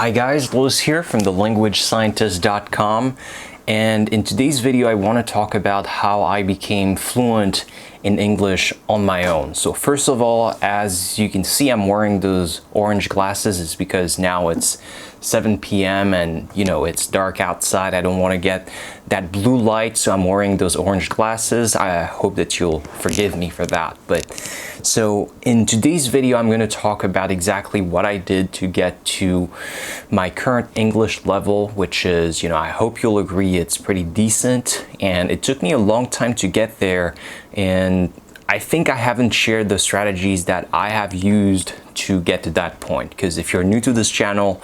Hi guys, Louis here from thelanguagescientist.com, and in today's video I want to talk about how I became fluent in English on my own. So first of all, as you can see, I'm wearing those orange glasses. It's because now it's 7 p.m. and it's dark outside. I don't want to get that blue light, so I'm wearing those orange glasses. I hope that you'll forgive me for that. So in today's video, I'm going to talk about exactly what I did to get to my current English level, which is, I hope you'll agree it's pretty decent. And it took me a long time to get there. And I think I haven't shared the strategies that I have used to get to that point. Because if you're new to this channel,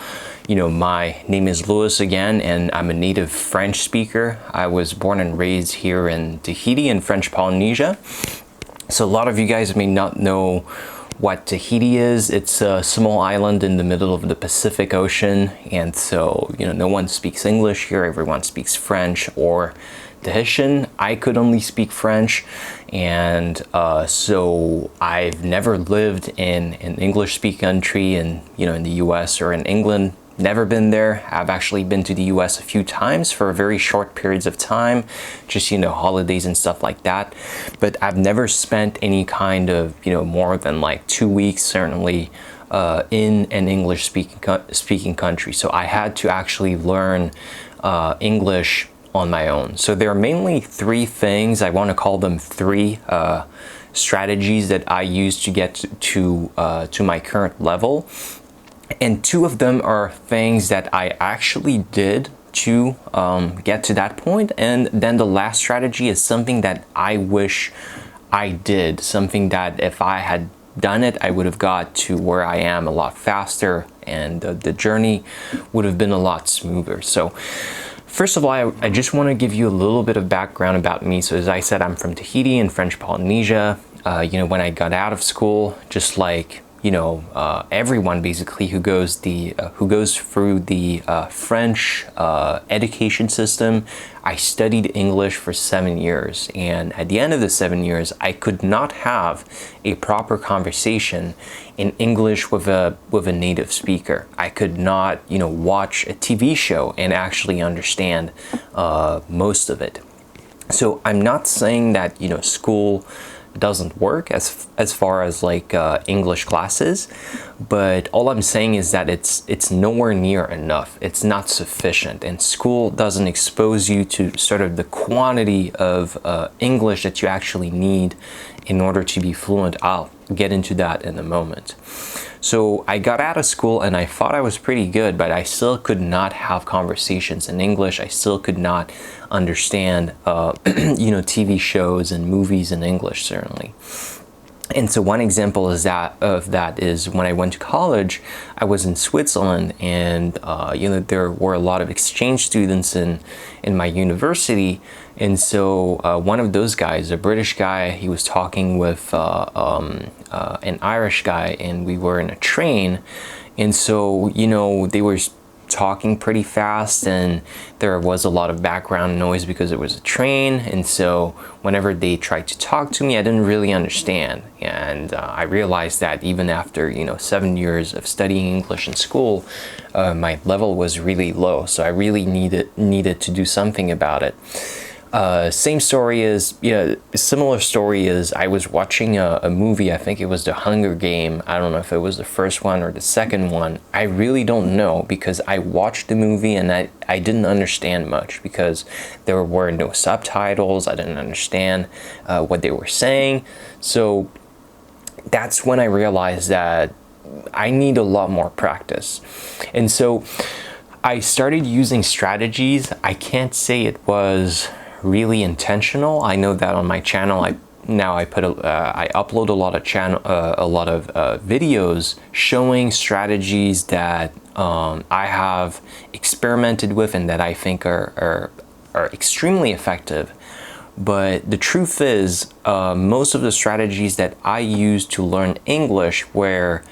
my name is Louis again, and I'm a native French speaker. I was born and raised here in Tahiti in French Polynesia. So a lot of you guys may not know what Tahiti is. It's a small island in the middle of the Pacific Ocean, and so no one speaks English here. Everyone speaks French or Tahitian. I could only speak French, and so I've never lived in an English-speaking country in the US or in England. Never been there. I've actually been to the US a few times for very short periods of time, just holidays and stuff like that. But I've never spent any kind of more than like 2 weeks certainly in an English speaking country. So I had to actually learn English on my own. So there are mainly three things. I want to call them three strategies that I use to get to my current level. And two of them are things that I actually did to get to that point. And then the last strategy is something that I wish I did, something that if I had done it, I would have got to where I am a lot faster, and the journey would have been a lot smoother. So first of all, I just want to give you a little bit of background about me. So as I said, I'm from Tahiti in French Polynesia. When I got out of school, just like everyone basically who goes through the French education system, I studied English for 7 years, and at the end of the 7 years, I could not have a proper conversation in English with a native speaker. I could not, watch a TV show and actually understand most of it. So I'm not saying that school doesn't work as far as like English classes, but all I'm saying is that it's nowhere near enough. It's not sufficient, and school doesn't expose you to sort of the quantity of English that you actually need in order to be fluent. I'll get into that in a moment. So I got out of school and I thought I was pretty good, but I still could not have conversations in English. I still could not understand, TV shows and movies in English, certainly. And so one example of that is when I went to college, I was in Switzerland, and there were a lot of exchange students in my university. And so one of those guys, a British guy, he was talking with an Irish guy, and we were in a train. And so they were talking pretty fast, and there was a lot of background noise because it was a train. And so whenever they tried to talk to me, I didn't really understand. And I realized that even after 7 years of studying English in school, my level was really low. So I really needed to do something about it. Similar story is I was watching a movie. I think it was The Hunger Game. I don't know if it was the first one or the second one. I really don't know, because I watched the movie and I didn't understand much because there were no subtitles. I didn't understand what they were saying. So that's when I realized that I need a lot more practice. And so I started using strategies. I can't say it was really intentional. I know that on my channel, I upload a lot of videos showing strategies that I have experimented with and that I think are extremely effective. But the truth is, most of the strategies that I used to learn English were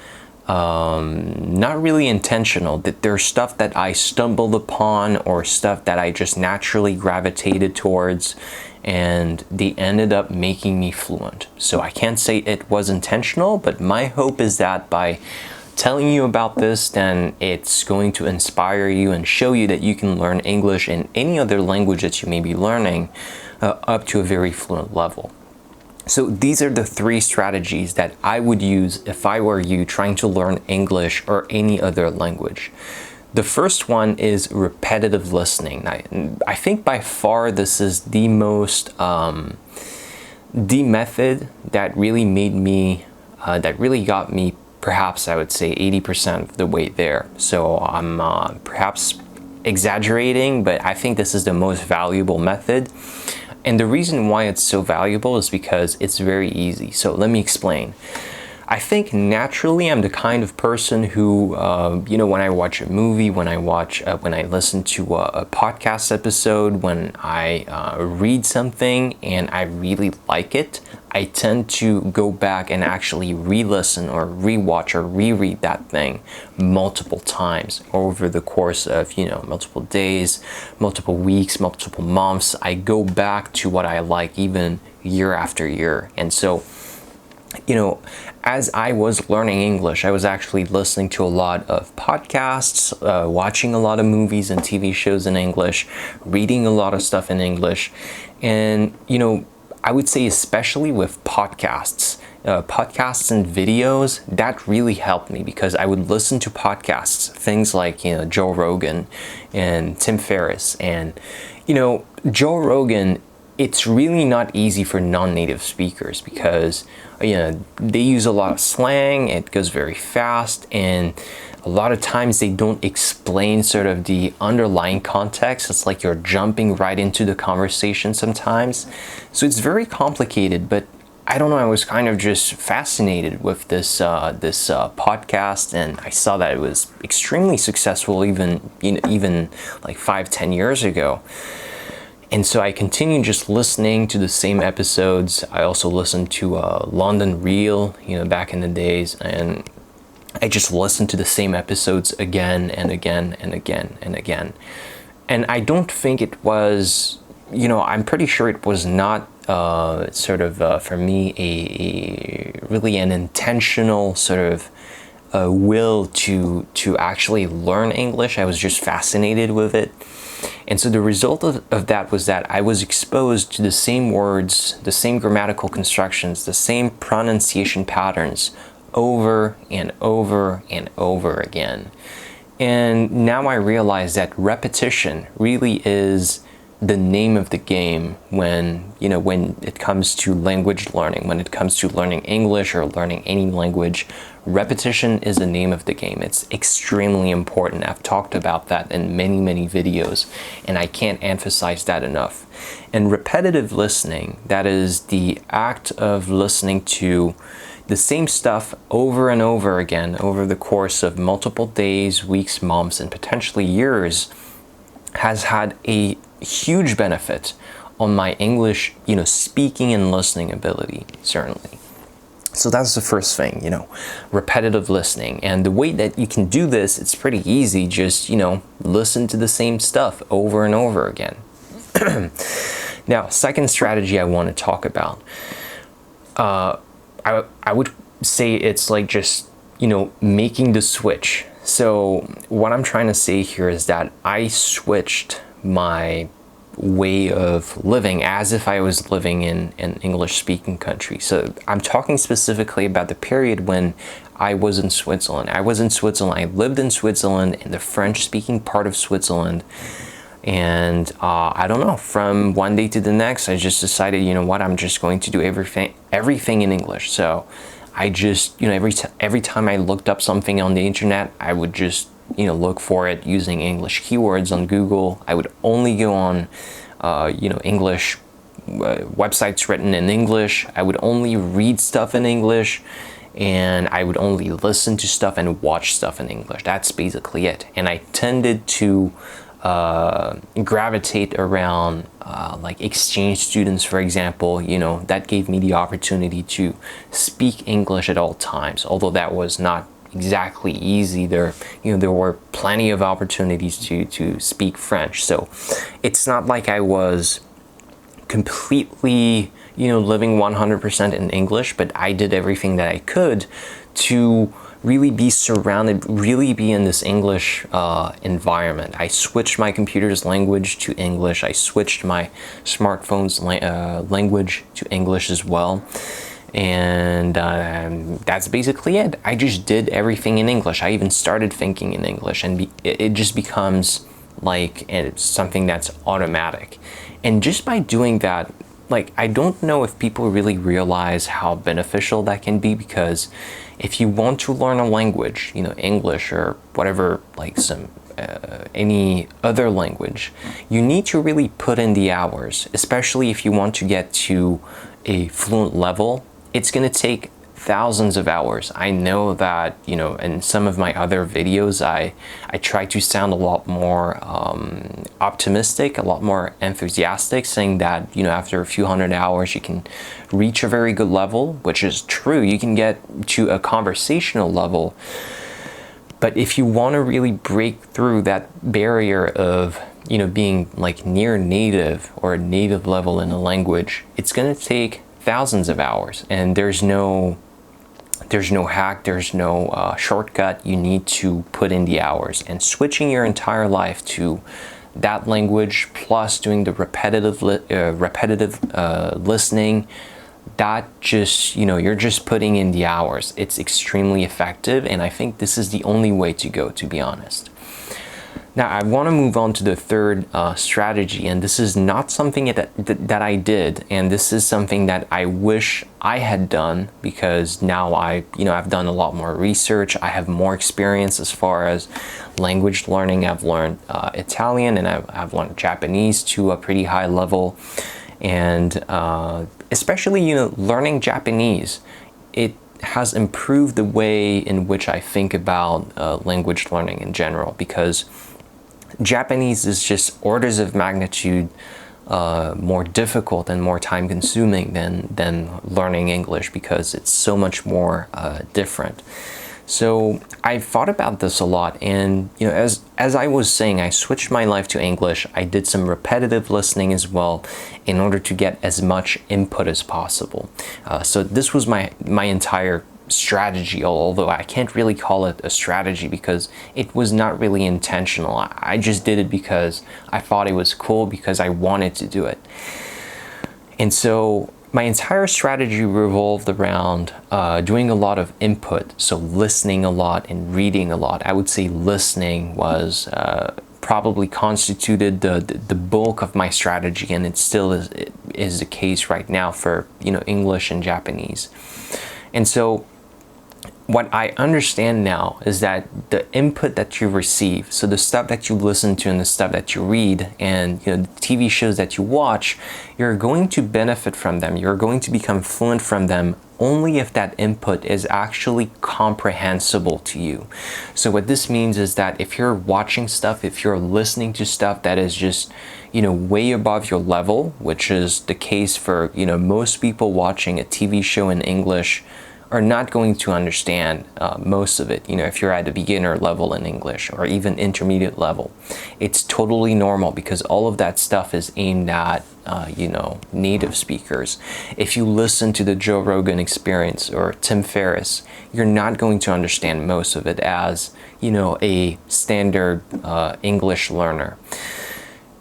not really intentional. That there's stuff that I stumbled upon or stuff that I just naturally gravitated towards, and they ended up making me fluent. So I can't say it was intentional, but my hope is that by telling you about this, then it's going to inspire you and show you that you can learn English and any other language that you may be learning up to a very fluent level. So these are the 3 strategies that I would use if I were you trying to learn English or any other language. The first one is repetitive listening. I think by far this is the method that really made me, that really got me, perhaps I would say 80% of the way there. So I'm perhaps exaggerating, but I think this is the most valuable method. And the reason why it's so valuable is because it's very easy. So let me explain. I think naturally I'm the kind of person who, when I watch a movie, when I listen to a podcast episode, when I read something and I really like it, I tend to go back and actually re-listen or re-watch or reread that thing multiple times over the course of, multiple days, multiple weeks, multiple months. I go back to what I like even year after year. And so, as I was learning English, I was actually listening to a lot of podcasts, watching a lot of movies and TV shows in English, reading a lot of stuff in English. And, I would say especially with podcasts and videos, that really helped me because I would listen to podcasts, things like, Joe Rogan and Tim Ferriss. And, Joe Rogan, it's really not easy for non-native speakers because they use a lot of slang, it goes very fast, and a lot of times they don't explain sort of the underlying context. It's like you're jumping right into the conversation sometimes. So it's very complicated, but I don't know, I was kind of just fascinated with this podcast, and I saw that it was extremely successful even like 5-10 years ago. And so I continued just listening to the same episodes. I also listened to London Real, back in the days, and I just listened to the same episodes again and again and again and again. And I don't think it was, I'm pretty sure it was not for me a really an intentional sort of will to actually learn English. I was just fascinated with it. And so the result of that was that I was exposed to the same words, the same grammatical constructions, the same pronunciation patterns over and over and over again. And now I realize that repetition really is the name of the game when it comes to language learning, when it comes to learning English or learning any language. Repetition is the name of the game. It's extremely important. I've talked about that in many, many videos, and I can't emphasize that enough. And repetitive listening, that is the act of listening to the same stuff over and over again over the course of multiple days, weeks, months, and potentially years, has had a huge benefit on my English, speaking and listening ability, certainly. So that's the first thing, repetitive listening. And the way that you can do this, it's pretty easy. Just, listen to the same stuff over and over again. Now, second strategy I want to talk about. I would say it's like just, making the switch. So what I'm trying to say here is that I switched my way of living as if I was living in an English-speaking country. So I'm talking specifically about the period when I was in Switzerland. I lived in Switzerland, in the French-speaking part of Switzerland. And I don't know, from one day to the next, I just decided, I'm just going to do everything in English. So I just, every time I looked up something on the internet, I would just, look for it using English keywords on Google. I would only go on, English websites written in English. I would only read stuff in English, and I would only listen to stuff and watch stuff in English. That's basically it. And I tended to gravitate around like exchange students, for example. That gave me the opportunity to speak English at all times, although that was not exactly easy. There were plenty of opportunities to speak French. So it's not like I was completely living 100% in English, but I did everything that I could to really be surrounded, really be in this English environment. I switched my computer's language to English. I switched my smartphone's language to English as well. And that's basically it. I just did everything in English. I even started thinking in English, and it just becomes like it's something that's automatic. And just by doing that, like, I don't know if people really realize how beneficial that can be, because if you want to learn a language, you know, English or whatever, like any other language, you need to really put in the hours, especially if you want to get to a fluent level. It's going to take thousands of hours. I know that, you know, in some of my other videos, I try to sound a lot more optimistic, a lot more enthusiastic, saying that, you know, after a few hundred hours, you can reach a very good level, which is true. You can get to a conversational level. But if you want to really break through that barrier of, you know, being like near native or a native level in a language, it's going to take thousands of hours, and there's no hack, there's no shortcut. You need to put in the hours, and switching your entire life to that language plus doing the repetitive listening, that just, you know, you're just putting in the hours. It's extremely effective, and I think this is the only way to go, to be honest. Now, I want to move on to the third strategy, and this is not something that I did, and this is something that I wish I had done, because now I've done a lot more research. I have more experience as far as language learning. I've learned Italian, and I've learned Japanese to a pretty high level, and especially, you know, learning Japanese, it has improved the way in which I think about language learning in general, because Japanese is just orders of magnitude more difficult and more time consuming than learning English, because it's so much more different. So I thought about this a lot, and, you know, as I was saying, I switched my life to English. I did some repetitive listening as well in order to get as much input as possible. So this was my entire strategy, although I can't really call it a strategy because it was not really intentional. I just did it because I thought it was cool, because I wanted to do it. And so my entire strategy revolved around doing a lot of input, so listening a lot and reading a lot. I would say listening was probably constituted the bulk of my strategy, and it still is the case right now for, you know, English and Japanese. And so what I understand now is that the input that you receive, so the stuff that you listen to and the stuff that you read, and, you know, the TV shows that you watch, you're going to benefit from them. You're going to become fluent from them only if that input is actually comprehensible to you. So what this means is that if you're watching stuff, if you're listening to stuff that is just, you know, way above your level, which is the case for, you know, most people watching a TV show in English, are not going to understand most of it. You know, if you're at a beginner level in English or even intermediate level, it's totally normal, because all of that stuff is aimed at, you know, native speakers. If you listen to the Joe Rogan Experience or Tim Ferriss, you're not going to understand most of it as, you know, a standard English learner.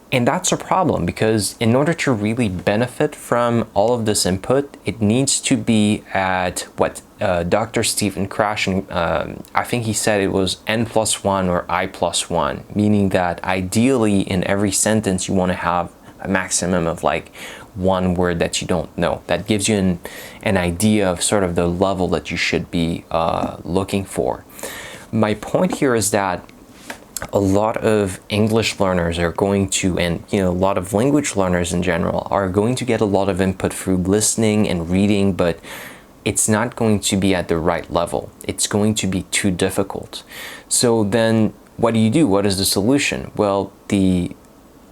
And that's a problem, because in order to really benefit from all of this input, it needs to be at what Dr. Stephen Krashen, I think he said it was N+1 or I+1, meaning that ideally in every sentence you want to have a maximum of like one word that you don't know. That gives you an idea of sort of the level that you should be looking for. My point here is that a lot of English learners are going to, and, you know, a lot of language learners in general are going to get a lot of input through listening and reading, but it's not going to be at the right level. It's going to be too difficult. So then what do? What is the solution? Well,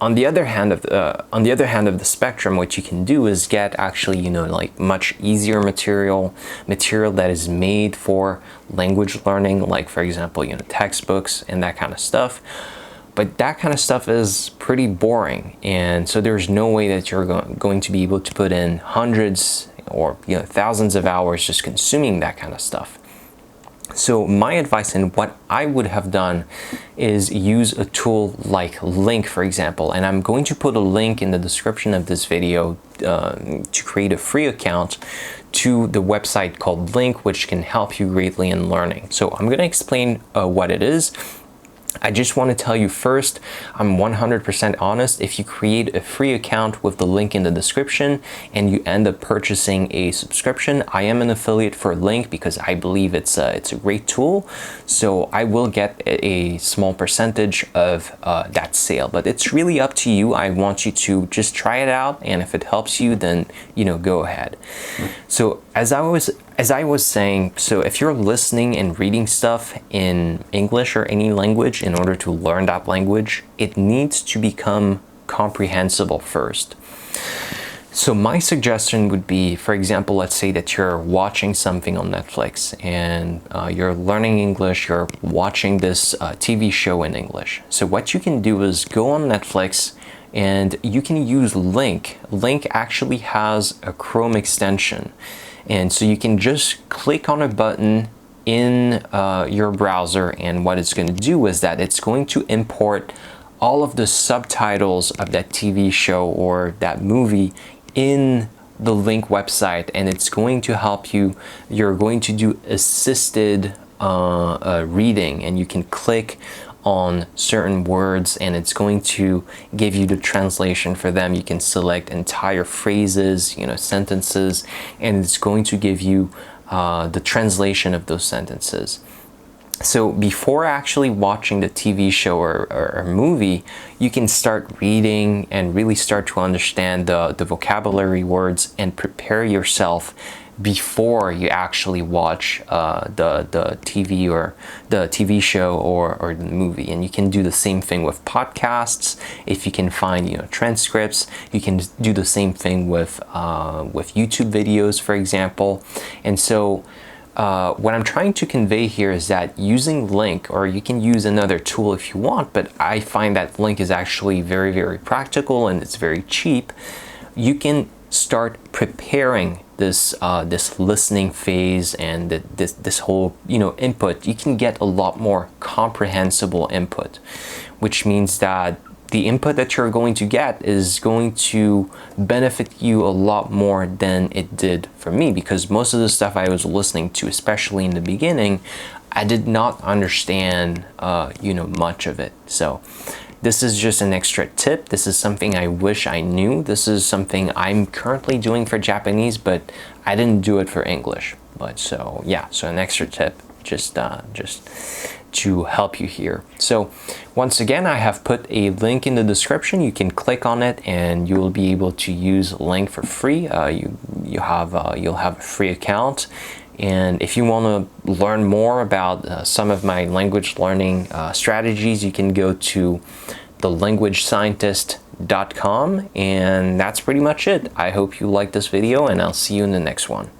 on the other hand of the spectrum, what you can do is get actually, you know, like much easier material that is made for language learning, like, for example, you know, textbooks and that kind of stuff. But that kind of stuff is pretty boring, and so there's no way that you're going to be able to put in hundreds or, you know, thousands of hours just consuming that kind of stuff. So my advice and what I would have done is use a tool like Link, for example, and I'm going to put a link in the description of this video to create a free account to the website called Link, which can help you greatly in learning. So I'm going to explain what it is. I just want to tell you first, I'm 100% honest. If you create a free account with the link in the description and you end up purchasing a subscription, I am an affiliate for Link because I believe it's a great tool. So I will get a small percentage of that sale, but it's really up to you. I want you to just try it out, and if it helps you, then go ahead. So as I was saying, so if you're listening and reading stuff in English or any language, in order to learn that language, it needs to become comprehensible first. So my suggestion would be, for example, let's say that you're watching something on Netflix and you're learning English, you're watching this TV show in English. So what you can do is go on Netflix and you can use Link. Link actually has a Chrome extension. And so you can just click on a button in your browser, and what it's going to do is that it's going to import all of the subtitles of that TV show or that movie in the Link website, and it's going to help you. You're going to do assisted reading, and you can click on certain words and it's going to give you the translation for them. You can select entire phrases, sentences, and it's going to give you the translation of those sentences. So before actually watching the TV show or movie, you can start reading and really start to understand the vocabulary words and prepare yourself before you actually watch the TV or the TV show or the movie. And you can do the same thing with podcasts. If you can find transcripts, you can do the same thing with YouTube videos, for example. And so what I'm trying to convey here is that using Link, or you can use another tool if you want, but I find that Link is actually very, very practical and it's very cheap. You can start preparing this listening phase and this whole input. You can get a lot more comprehensible input, which means that the input that you're going to get is going to benefit you a lot more than it did for me, because most of the stuff I was listening to, especially in the beginning, I did not understand much of it. So this is just an extra tip. This is something I wish I knew. This is something I'm currently doing for Japanese, but I didn't do it for English. But so yeah, so an extra tip just to help you here. So once again, I have put a link in the description. You can click on it and you will be able to use Link for free. You'll have a free account. And if you want to learn more about some of my language learning strategies, you can go to thelanguagescientist.com, and that's pretty much it. I hope you liked this video, and I'll see you in the next one.